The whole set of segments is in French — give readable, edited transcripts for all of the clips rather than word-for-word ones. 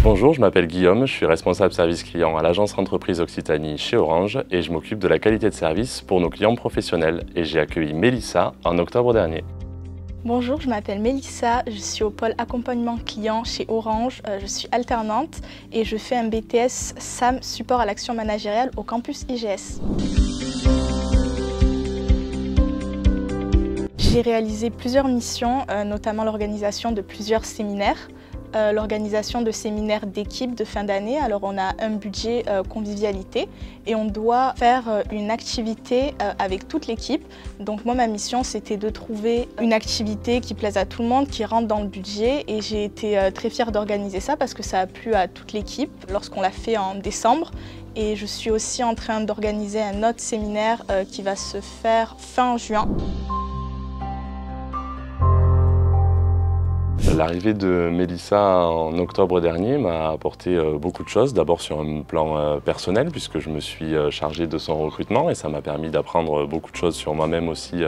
Bonjour, je m'appelle Guillaume, je suis responsable service client à l'agence Entreprise Occitanie chez Orange et je m'occupe de la qualité de service pour nos clients professionnels et j'ai accueilli Mélissa en octobre dernier. Bonjour, je m'appelle Mélissa, je suis au pôle accompagnement client chez Orange, je suis alternante et je fais un BTS SAM support à l'action managériale au campus IGS. J'ai réalisé plusieurs missions, notamment l'organisation de plusieurs séminaires, l'organisation de séminaires d'équipe de fin d'année. Alors on a un budget convivialité et on doit faire une activité avec toute l'équipe. Donc moi ma mission c'était de trouver une activité qui plaise à tout le monde, qui rentre dans le budget et j'ai été très fière d'organiser ça parce que ça a plu à toute l'équipe lorsqu'on l'a fait en décembre. Et je suis aussi en train d'organiser un autre séminaire qui va se faire fin juin. L'arrivée de Mélissa en octobre dernier m'a apporté beaucoup de choses. D'abord sur un plan personnel puisque je me suis chargé de son recrutement et ça m'a permis d'apprendre beaucoup de choses sur moi-même aussi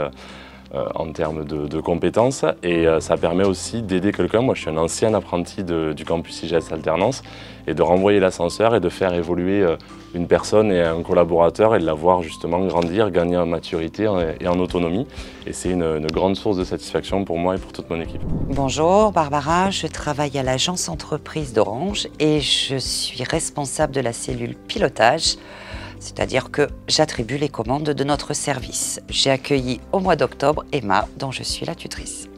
en termes de compétences et ça permet aussi d'aider quelqu'un. Moi je suis un ancien apprenti du campus IGS Alternance et de renvoyer l'ascenseur et de faire évoluer une personne et un collaborateur et de la voir justement grandir, gagner en maturité et en autonomie. Et c'est une grande source de satisfaction pour moi et pour toute mon équipe. Bonjour Barbara, je travaille à l'agence Entreprise d'Orange et je suis responsable de la cellule pilotage. C'est-à-dire que j'attribue les commandes de notre service. J'ai accueilli au mois d'octobre Emma, dont je suis la tutrice.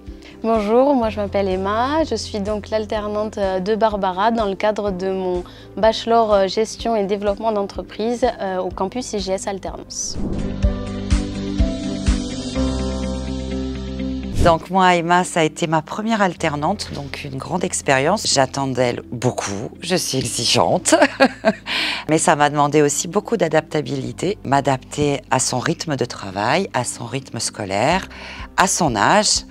Bonjour, moi je m'appelle Emma, je suis donc l'alternante de Barbara dans le cadre de mon bachelor gestion et développement d'entreprise au campus IGS Alternance. Donc moi, Emma, ça a été ma première alternante, donc une grande expérience. J'attends d'elle beaucoup, je suis exigeante, mais ça m'a demandé aussi beaucoup d'adaptabilité, m'adapter à son rythme de travail, à son rythme scolaire, à son âge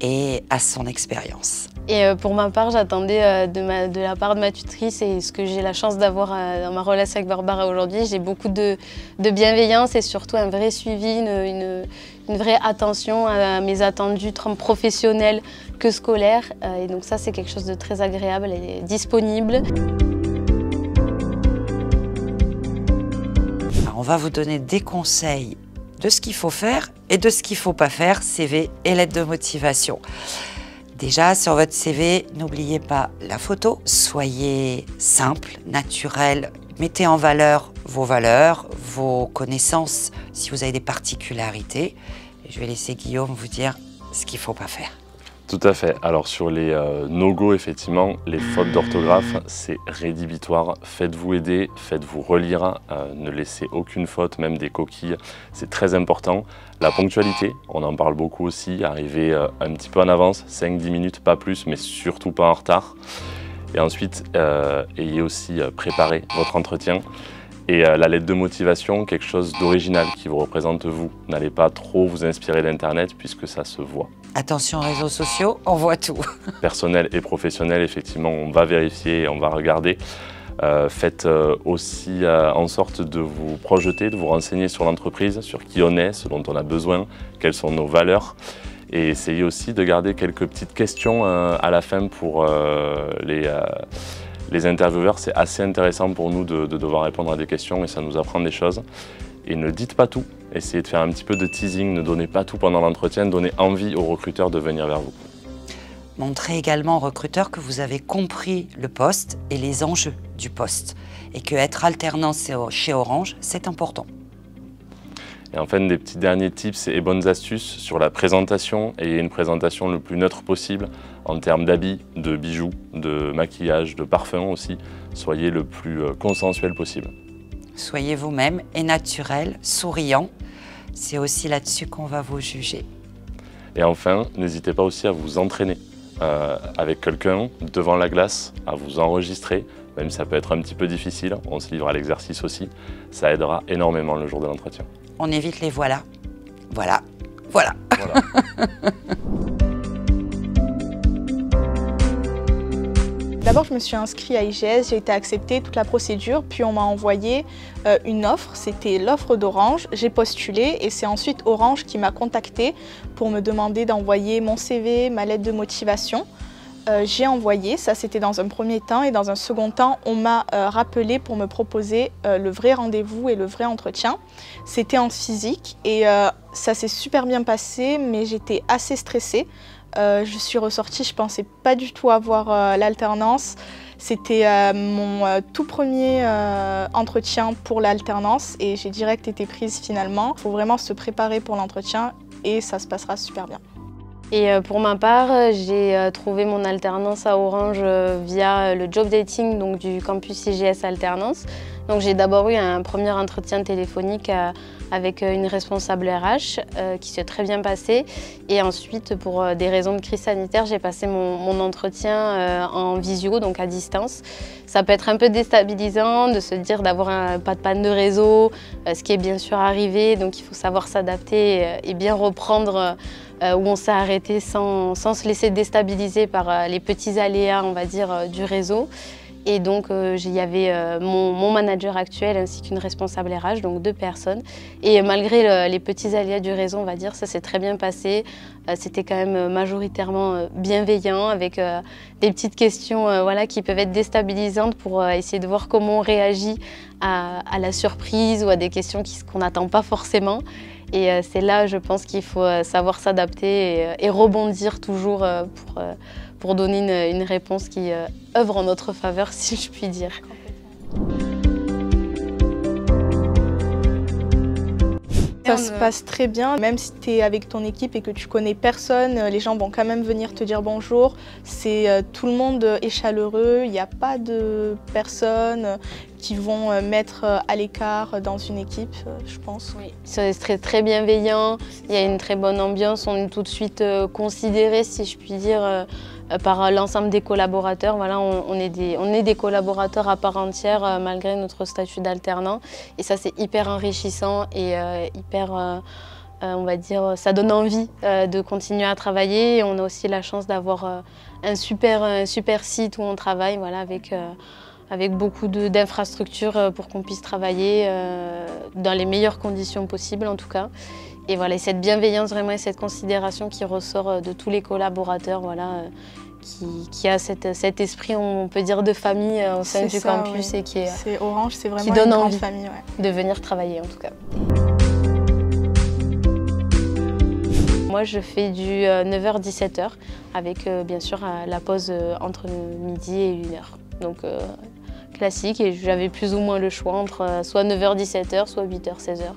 et à son expérience. Et pour ma part, j'attendais de la part de ma tutrice et ce que j'ai la chance d'avoir dans ma relation avec Barbara aujourd'hui, j'ai beaucoup de bienveillance et surtout un vrai suivi, une vraie attention à mes attendus tant professionnels que scolaires. Et donc ça, c'est quelque chose de très agréable et disponible. Alors, on va vous donner des conseils de ce qu'il faut faire et de ce qu'il ne faut pas faire, CV et lettre de motivation. Déjà, sur votre CV, n'oubliez pas la photo. Soyez simple, naturel. Mettez en valeur, vos connaissances, si vous avez des particularités. Et je vais laisser Guillaume vous dire ce qu'il ne faut pas faire. Tout à fait. Alors sur les no-go, effectivement, les fautes d'orthographe, c'est rédhibitoire. Faites-vous aider, faites-vous relire, ne laissez aucune faute, même des coquilles, c'est très important. La ponctualité, on en parle beaucoup aussi, arriver un petit peu en avance, 5-10 minutes, pas plus, mais surtout pas en retard. Et ensuite, ayez aussi préparé votre entretien. Et la lettre de motivation, quelque chose d'original qui vous représente vous. N'allez pas trop vous inspirer d'Internet puisque ça se voit. Attention aux réseaux sociaux, on voit tout. Personnel et professionnel, effectivement, on va vérifier et on va regarder. Faites aussi en sorte de vous projeter, de vous renseigner sur l'entreprise, sur qui on est, ce dont on a besoin, quelles sont nos valeurs. Et essayez aussi de garder quelques petites questions à la fin pour les intervieweurs. C'est assez intéressant pour nous de devoir répondre à des questions et ça nous apprend des choses. Et ne dites pas tout, essayez de faire un petit peu de teasing, ne donnez pas tout pendant l'entretien, donnez envie aux recruteurs de venir vers vous. Montrez également aux recruteurs que vous avez compris le poste et les enjeux du poste et que être alternant chez Orange, c'est important. Et enfin, des petits derniers tips et bonnes astuces sur la présentation. Ayez une présentation le plus neutre possible en termes d'habits, de bijoux, de maquillage, de parfum aussi. Soyez le plus consensuel possible. Soyez vous-même et naturel, souriant. C'est aussi là-dessus qu'on va vous juger. Et enfin, n'hésitez pas aussi à vous entraîner avec quelqu'un devant la glace, à vous enregistrer. Même si ça peut être un petit peu difficile, on se livre à l'exercice aussi. Ça aidera énormément le jour de l'entretien. On évite les voilà. Voilà. D'abord, je me suis inscrite à IGS, j'ai été acceptée, toute la procédure, puis on m'a envoyé une offre, c'était l'offre d'Orange. J'ai postulé et c'est ensuite Orange qui m'a contactée pour me demander d'envoyer mon CV, ma lettre de motivation. J'ai envoyé, ça c'était dans un premier temps, et dans un second temps, on m'a rappelé pour me proposer le vrai rendez-vous et le vrai entretien. C'était en physique et ça s'est super bien passé, mais j'étais assez stressée. Je suis ressortie, je ne pensais pas du tout avoir l'alternance. C'était mon tout premier entretien pour l'alternance et j'ai direct été prise finalement. Il faut vraiment se préparer pour l'entretien et ça se passera super bien. Et pour ma part, j'ai trouvé mon alternance à Orange via le job dating donc du campus IGS Alternance. Donc j'ai d'abord eu un premier entretien téléphonique avec une responsable RH qui s'est très bien passé. Et ensuite, pour des raisons de crise sanitaire, j'ai passé mon entretien en visio, donc à distance. Ça peut être un peu déstabilisant de se dire d'avoir pas de panne de réseau, ce qui est bien sûr arrivé. Donc il faut savoir s'adapter et bien reprendre où on s'est arrêté sans se laisser déstabiliser par les petits aléas, on va dire, du réseau. Et donc, il y avait mon manager actuel ainsi qu'une responsable RH, donc 2 personnes. Et malgré les petits aléas du réseau, on va dire, ça s'est très bien passé. C'était quand même majoritairement bienveillant, avec des petites questions voilà, qui peuvent être déstabilisantes pour essayer de voir comment on réagit à la surprise ou à des questions qu'on n'attend pas forcément. Et c'est là, je pense, qu'il faut savoir s'adapter et rebondir toujours pour donner une réponse qui œuvre en notre faveur, si je puis dire. Ça se passe très bien, même si tu es avec ton équipe et que tu connais personne, les gens vont quand même venir te dire bonjour. Tout le monde est chaleureux, il n'y a pas de personnes qui vont mettre à l'écart dans une équipe, je pense. Oui, c'est très bienveillant, il y a une très bonne ambiance, on est tout de suite considéré, si je puis dire, par l'ensemble des collaborateurs. Voilà, on est des collaborateurs à part entière malgré notre statut d'alternant. Et ça, c'est hyper enrichissant et hyper, on va dire, ça donne envie de continuer à travailler. Et on a aussi la chance d'avoir un super site où on travaille, voilà, avec beaucoup d'infrastructures pour qu'on puisse travailler dans les meilleures conditions possibles en tout cas. Et voilà, et cette bienveillance vraiment et cette considération qui ressort de tous les collaborateurs, voilà, qui a cet esprit, on peut dire, de famille au sein du campus, oui. Et c'est Orange, c'est vraiment qui donne une grande envie famille, ouais. de venir travailler en tout cas. Moi, je fais du 9h-17h avec bien sûr la pause entre midi et 1h. Donc classique, et j'avais plus ou moins le choix entre soit 9h-17h, soit 8h-16h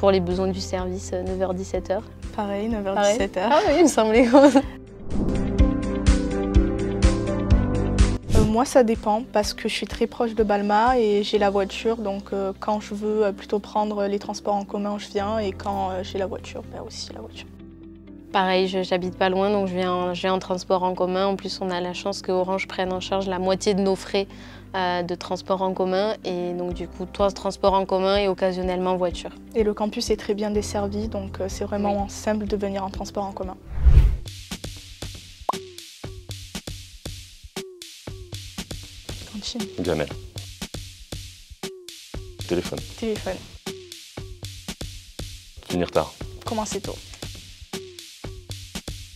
pour les besoins du service 9h-17h. Pareil, 9h-17h. Ah oui, il me semblait comme ça. Moi, ça dépend parce que je suis très proche de Balma et j'ai la voiture. Donc, quand je veux plutôt prendre les transports en commun, je viens. Et quand j'ai la voiture, ben aussi la voiture. Pareil, j'habite pas loin, donc je viens en transport en commun. En plus, on a la chance que Orange prenne en charge la moitié de nos frais de transport en commun. Et donc, du coup, toi, transport en commun et occasionnellement voiture. Et le campus est très bien desservi, donc c'est vraiment simple de venir en transport en commun. Cantine. Gamelle. Téléphone. Téléphone. Finir tard. Commencer tôt.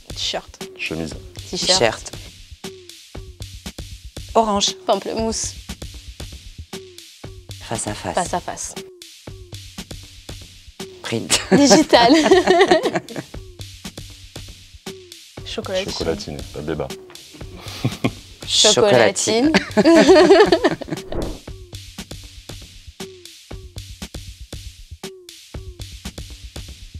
T-shirt. Chemise. T-shirt. Orange. Pamplemousse. Face à face. Face à face. Print. Digital. Chocolatine. Chocolatine. Pas de débat. Chocolatine.